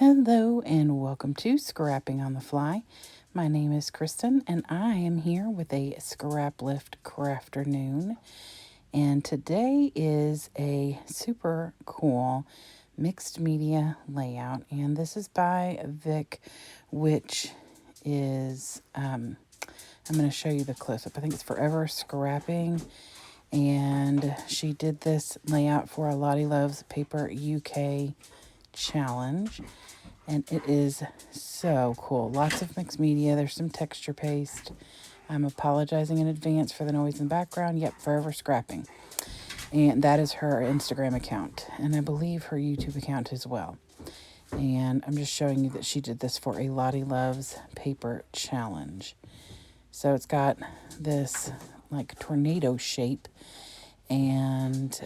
Hello and welcome to Scrapping on the Fly. My name is Kristen and I am here with a Scraplift Crafternoon. And today is a super cool mixed media layout. And this is by Vic, which is, I'm going to show you the close-up. I think it's Forever Scrapping. And she did this layout for a Lottie Loves Paper UK challenge. And it is so cool. Lots of mixed media. There's some texture paste. I'm apologizing in advance for the noise in the background. Yep, Forever Scrapping. And that is her Instagram account. And I believe her YouTube account as well. And I'm just showing you that she did this for a Lottie Loves Paper challenge. So it's got this like tornado shape. And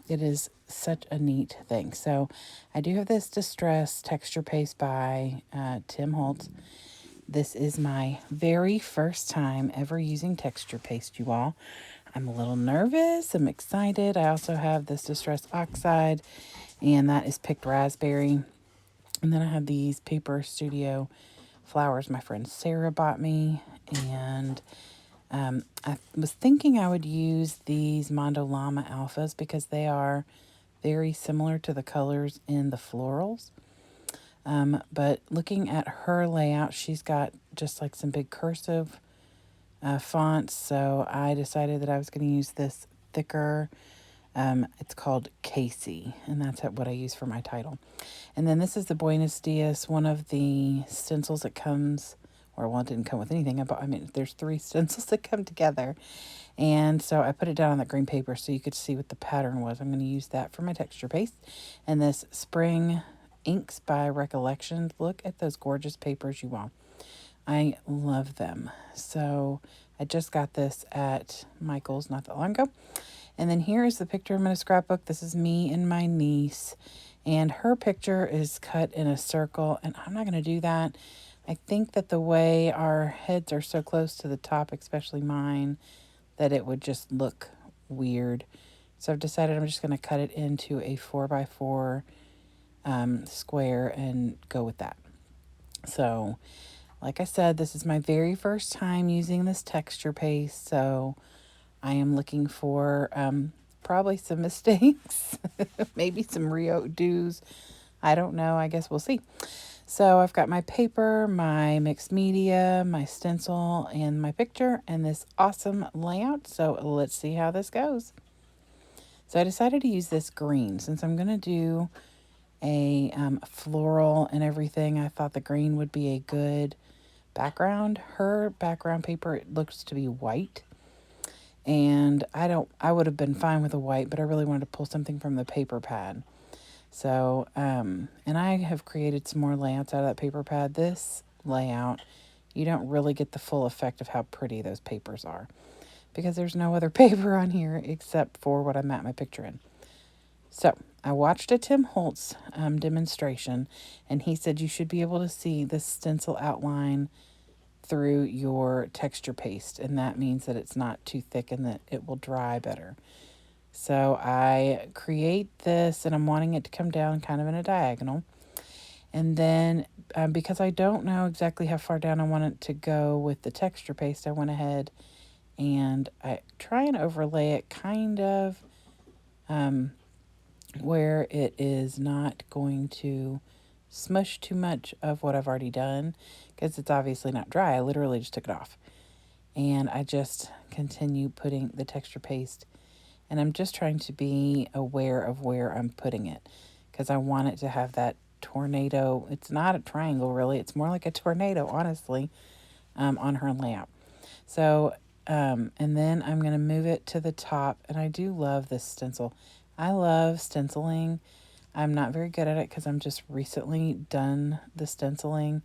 it is such a neat thing. So I do have this Distress texture paste by Tim Holtz. This is my very first time ever using texture paste, you all. I'm a little nervous. I'm excited. I also have this Distress Oxide, and that is picked raspberry. And then I have these Paper Studio flowers my friend Sarah bought me, and I was thinking I would use these Mondo Llama Alphas because they are very similar to the colors in the florals. But looking at her layout, she's got just like some big cursive fonts. So I decided that I was going to use this thicker, it's called Casey, and that's what I use for my title. And then this is the Buenos Dias, one of the stencils that comes, or well, it didn't come with anything. There's 3 stencils that come together. And so I put it down on the green paper so you could see what the pattern was. I'm going to use that for my texture paste. And this Spring Inks by Recollections. Look at those gorgeous papers, you all. I love them. So I just got this at Michael's not that long ago. And then here is the picture I'm in a scrapbook. This is me and my niece. And her picture is cut in a circle. And I'm not going to do that. I think that the way our heads are so close to the top, especially mine, that it would just look weird. So I've decided I'm just going to cut it into a 4x4 square and go with that. So, like I said, this is my very first time using this texture paste, so I am looking for probably some mistakes, maybe some redos. I don't know. I guess we'll see. So I've got my paper, my mixed media, my stencil, and my picture, and this awesome layout. So let's see how this goes. So I decided to use this green. Since I'm going to do a floral and everything, I thought the green would be a good background. Her background paper, it looks to be white. And I would have been fine with a white, but I really wanted to pull something from the paper pad. So, and I have created some more layouts out of that paper pad. This layout, you don't really get the full effect of how pretty those papers are because there's no other paper on here except for what I matte my picture in. So I watched a Tim Holtz demonstration, and he said you should be able to see the stencil outline through your texture paste, and that means that it's not too thick and that it will dry better. So I create this, and I'm wanting it to come down kind of in a diagonal. And then because I don't know exactly how far down I want it to go with the texture paste, I went ahead and I try and overlay it kind of where it is not going to smush too much of what I've already done because it's obviously not dry. I literally just took it off. And I just continue putting the texture paste, and I'm just trying to be aware of where I'm putting it because I want it to have that tornado. It's not a triangle, really. It's more like a tornado, honestly, on her layout. So, and then I'm going to move it to the top, and I do love this stencil. I love stenciling. I'm not very good at it because I'm just recently done the stenciling.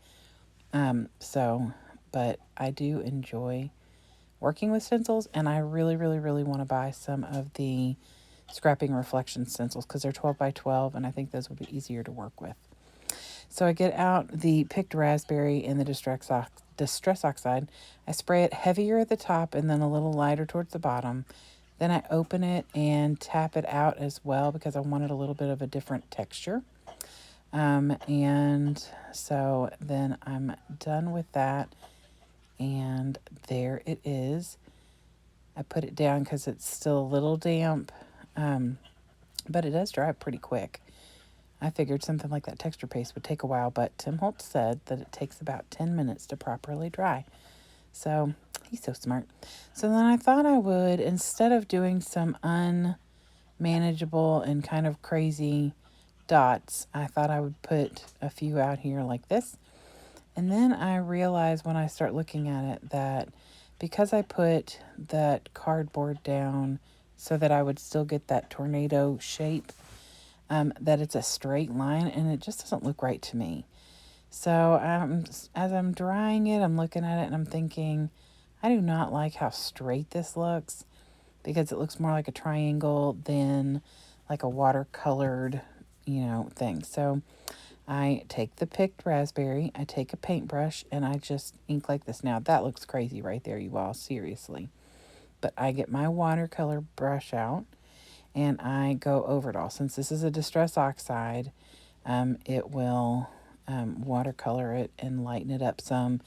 But I do enjoy working with stencils, and I really, really, really want to buy some of the Scrapping Reflection stencils because they're 12 by 12, and I think those would be easier to work with. So I get out the picked raspberry and the Distress Oxide. I spray it heavier at the top and then a little lighter towards the bottom. Then I open it and tap it out as well because I wanted a little bit of a different texture. And so then I'm done with that. And there it is. I put it down because it's still a little damp, but it does dry pretty quick. I figured something like that texture paste would take a while, but Tim Holtz said that it takes about 10 minutes to properly dry. So he's so smart. So then I thought I would, instead of doing some unmanageable and kind of crazy dots, I thought I would put a few out here like this. And then I realized when I start looking at it that because I put that cardboard down so that I would still get that tornado shape, that it's a straight line, and it just doesn't look right to me. So as I'm drying it, I'm looking at it and I'm thinking, I do not like how straight this looks, because it looks more like a triangle than like a watercolored, thing. So I take the picked raspberry, I take a paintbrush, and I just ink like this. Now, that looks crazy right there, you all, seriously. But I get my watercolor brush out, and I go over it all. Since this is a Distress Oxide, it will watercolor it and lighten it up some.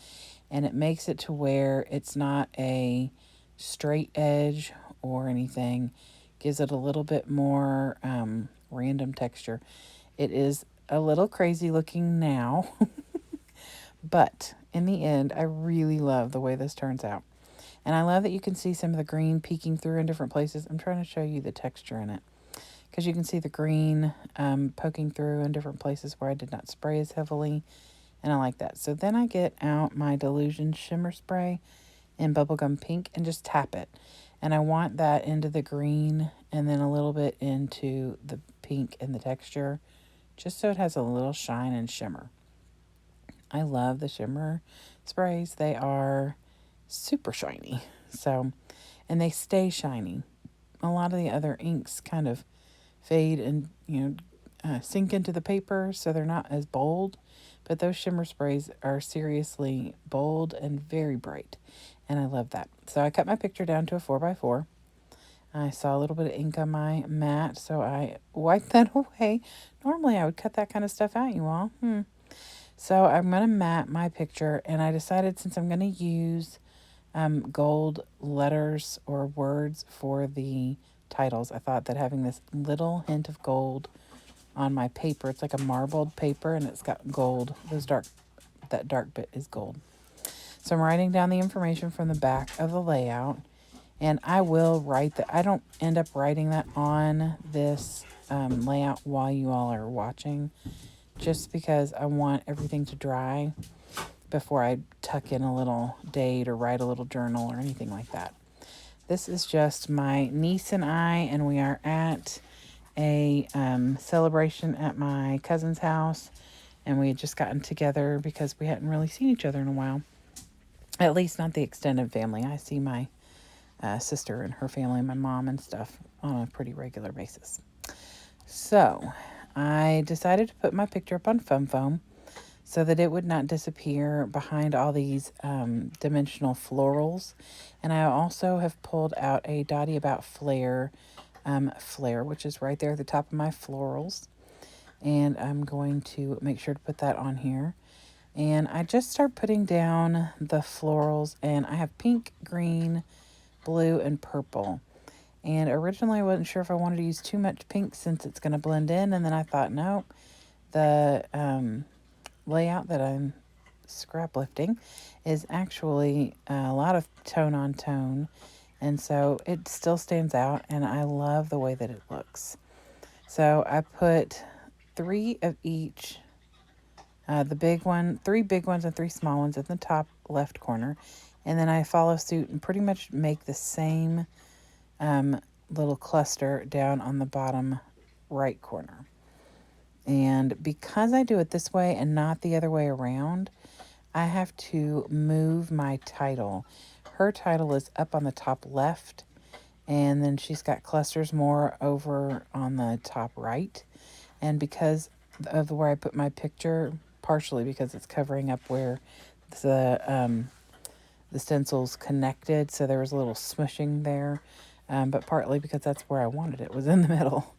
And it makes it to where it's not a straight edge or anything. Gives it a little bit more random texture. It is a little crazy looking now, but in the end, I really love the way this turns out. And I love that you can see some of the green peeking through in different places. I'm trying to show you the texture in it, because you can see the green poking through in different places where I did not spray as heavily, and I like that. So then I get out my Delusion Shimmer Spray in Bubblegum Pink and just tap it. And I want that into the green and then a little bit into the pink and the texture, just so it has a little shine and shimmer. I love the shimmer sprays. They are super shiny. So, and they stay shiny. A lot of the other inks kind of fade and, sink into the paper, so they're not as bold. But those shimmer sprays are seriously bold and very bright. And I love that. So I cut my picture down to a 4x4. I saw a little bit of ink on my mat, so I wiped that away. Normally I would cut that kind of stuff out, you all. So I'm going to mat my picture, and I decided, since I'm going to use gold letters or words for the titles, I thought that having this little hint of gold on my paper, it's like a marbled paper, and it's got gold. That dark bit is gold. So I'm writing down the information from the back of the layout, and I will write that. I don't end up writing that on this layout while you all are watching, just because I want everything to dry before I tuck in a little date or write a little journal or anything like that. This is just my niece and I, and we are at a celebration at my cousin's house, and we had just gotten together because we hadn't really seen each other in a while. At least not the extended family. I see my sister and her family, my mom and stuff, on a pretty regular basis. So I decided to put my picture up on foam so that it would not disappear behind all these dimensional florals. And I also have pulled out a Dottie About Flare flare, which is right there at the top of my florals. And I'm going to make sure to put that on here. And I just start putting down the florals, and I have pink, green, blue, and purple. And originally I wasn't sure if I wanted to use too much pink since it's going to blend in. And then I thought, no, the layout that I'm scraplifting is actually a lot of tone on tone. And so it still stands out, and I love the way that it looks. So I put 3 of each, three big ones and 3 small ones in the top left corner. And then I follow suit and pretty much make the same little cluster down on the bottom right corner. And because I do it this way and not the other way around, I have to move my title. Her title is up on the top left, and then she's got clusters more over on the top right. And because of where I put my picture, partially because it's covering up where the stencil's connected, so there was a little smushing there, but partly because that's where I wanted it, was in the middle.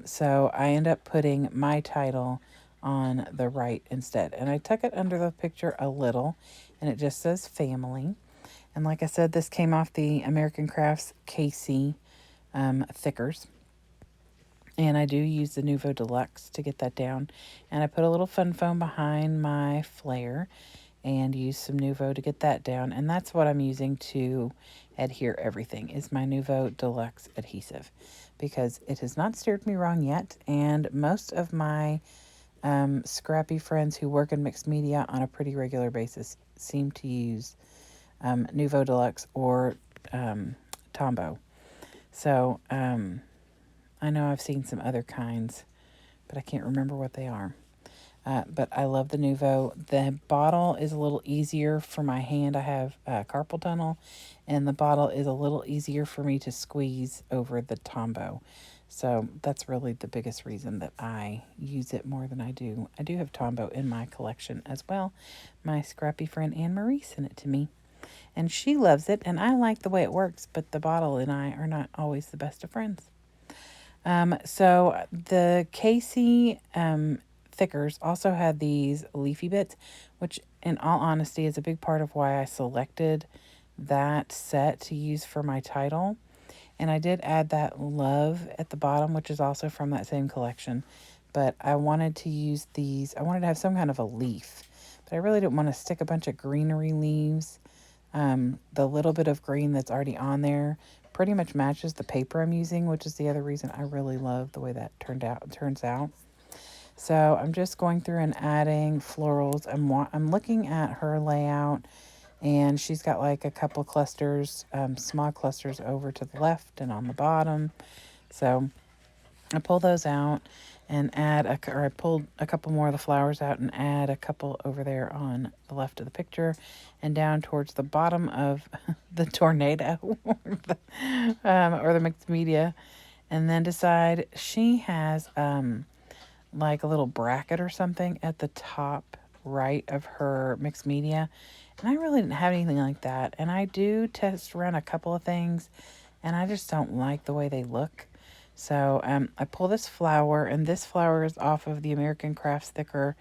So I end up putting my title on the right instead. And I tuck it under the picture a little, and it just says family. And like I said, this came off the American Crafts KC thickers. And I do use the Nuvo Deluxe to get that down. And I put a little fun foam behind my flare and use some Nuvo to get that down. And that's what I'm using to adhere everything, is my Nuvo Deluxe adhesive, because it has not steered me wrong yet. And most of my scrappy friends who work in mixed media on a pretty regular basis seem to use Nuvo Deluxe or Tombow. So I know I've seen some other kinds, but I can't remember what they are. But I love the Nuvo. The bottle is a little easier for my hand. I have carpal tunnel, and the bottle is a little easier for me to squeeze over the Tombow. So that's really the biggest reason that I use it more than I do. I do have Tombow in my collection as well. My scrappy friend Anne Marie sent it to me, and she loves it, and I like the way it works, but the bottle and I are not always the best of friends. So the Casey thickers also had these leafy bits, which in all honesty is a big part of why I selected that set to use for my title. And I did add that love at the bottom, which is also from that same collection. But I wanted to use these, I wanted to have some kind of a leaf, but I really didn't want to stick a bunch of greenery leaves. The little bit of green that's already on there pretty much matches the paper I'm using, which is the other reason I really love the way that turns out. So I'm just going through and adding florals. I'm looking at her layout, and she's got like a couple clusters, small clusters over to the left and on the bottom. So I pull those out and I pulled a couple more of the flowers out and add a couple over there on the left of the picture and down towards the bottom of the tornado or the mixed media. And then decide she has like a little bracket or something at the top right of her mixed media. And I really didn't have anything like that. And I do test around a couple of things, and I just don't like the way they look. So I pull this flower, and this flower is off of the American Crafts thicker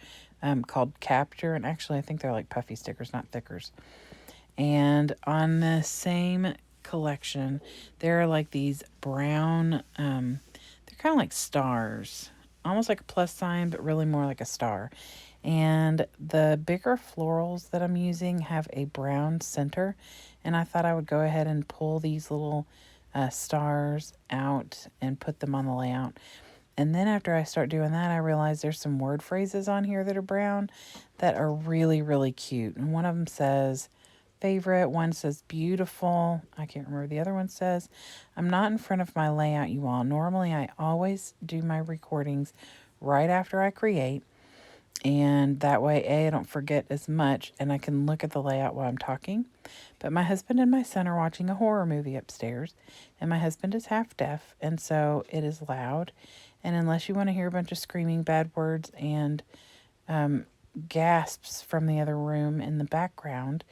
called Capture. And actually, I think they're like puffy stickers, not thickers. And on the same collection, there are like these brown, they're kind of like stars, almost like a plus sign, but really more like a star. And the bigger florals that I'm using have a brown center, and I thought I would go ahead and pull these little stars out and put them on the layout. And then after I start doing that, I realize there's some word phrases on here that are brown that are really, really cute. And one of them says favorite, one says beautiful. I can't remember the other one says. I'm not in front of my layout, you all. Normally, I always do my recordings right after I create. And that way, I don't forget as much, and I can look at the layout while I'm talking. But my husband and my son are watching a horror movie upstairs, and my husband is half deaf, and so it is loud. And unless you want to hear a bunch of screaming bad words and gasps from the other room in the background,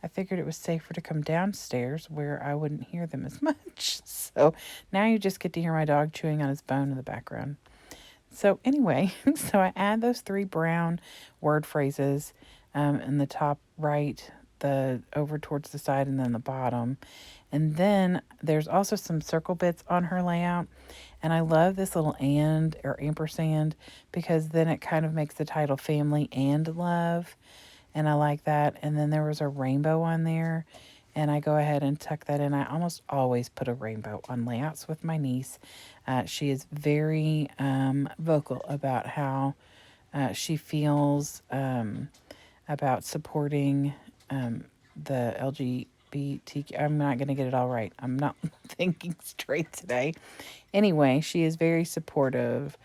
I figured it was safer to come downstairs where I wouldn't hear them as much. So now you just get to hear my dog chewing on his bone in the background. So anyway, so I add those 3 brown word phrases in the top right, the over towards the side, and then the bottom. And then there's also some circle bits on her layout. And I love this little and or ampersand, because then it kind of makes the title family and love. And I like that. And then there was a rainbow on there, and I go ahead and tuck that in. I almost always put a rainbow on layouts with my niece. She is very vocal about how she feels about supporting the LGBTQ. I'm not going to get it all right. I'm not thinking straight today. Anyway, she is very supportive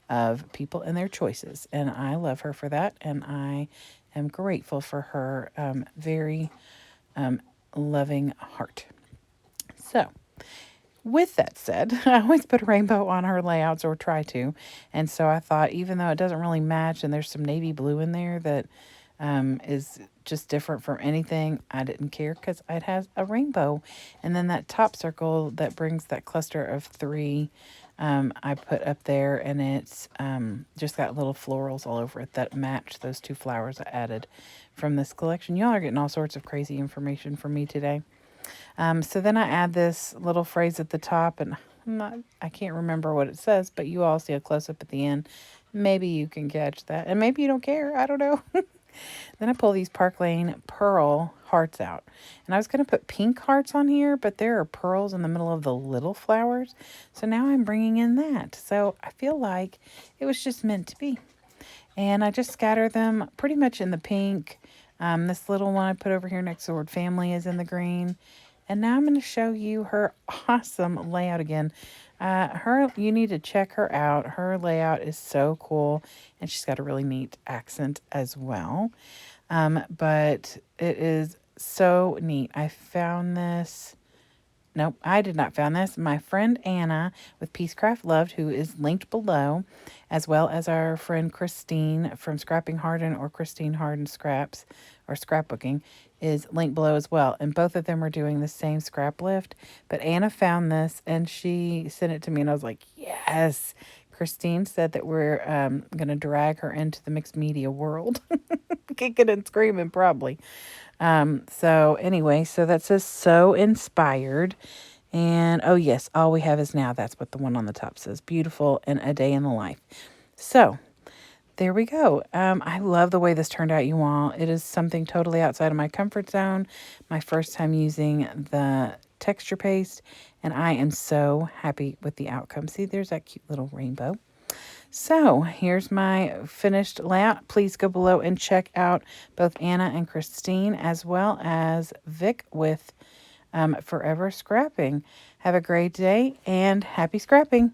of people and their choices, and I love her for that, and I am grateful for her very loving heart. So, with that said, I always put a rainbow on her layouts, or try to. And so I thought, even though it doesn't really match and there's some navy blue in there that is just different from anything, I didn't care because it has a rainbow. And then that top circle that brings that cluster of 3 I put up there, and it's just got little florals all over it that match those two flowers I added from this collection. Y'all are getting all sorts of crazy information from me today. So then I add this little phrase at the top, and I can't remember what it says, but you all see a close-up at the end. Maybe you can catch that, and maybe you don't care. I don't know. Then I pull these Park Lane Pearl hearts out. And I was going to put pink hearts on here, but there are pearls in the middle of the little flowers. So now I'm bringing in that. So I feel like it was just meant to be. And I just scatter them pretty much in the pink. This little one I put over here next to the word family is in the green. And now I'm going to show you her awesome layout again. You need to check her out. Her layout is so cool, and she's got a really neat accent as well. But it is so neat. I found this. Nope, I did not found this. My friend Anna with Peacecraft Loved, who is linked below, as well as our friend Christine from Scrapping Harden or Christine Harden Scraps or Scrapbooking is linked below as well. And both of them are doing the same Scraplift. But Anna found this and she sent it to me and I was like, yes. Christine said that we're going to drag her into the mixed media world. Kicking and screaming probably. So anyway, so that says so inspired. And oh yes, all we have is now. That's what the one on the top says. Beautiful and a day in the life. So there we go. I love the way this turned out, you all. It is something totally outside of my comfort zone. My first time using the texture paste, and I am so happy with the outcome. See, there's that cute little rainbow. So here's my finished layout. Please go below and check out both Anna and Christine, as well as Vic with Forever Scrapping. Have a great day and happy scrapping.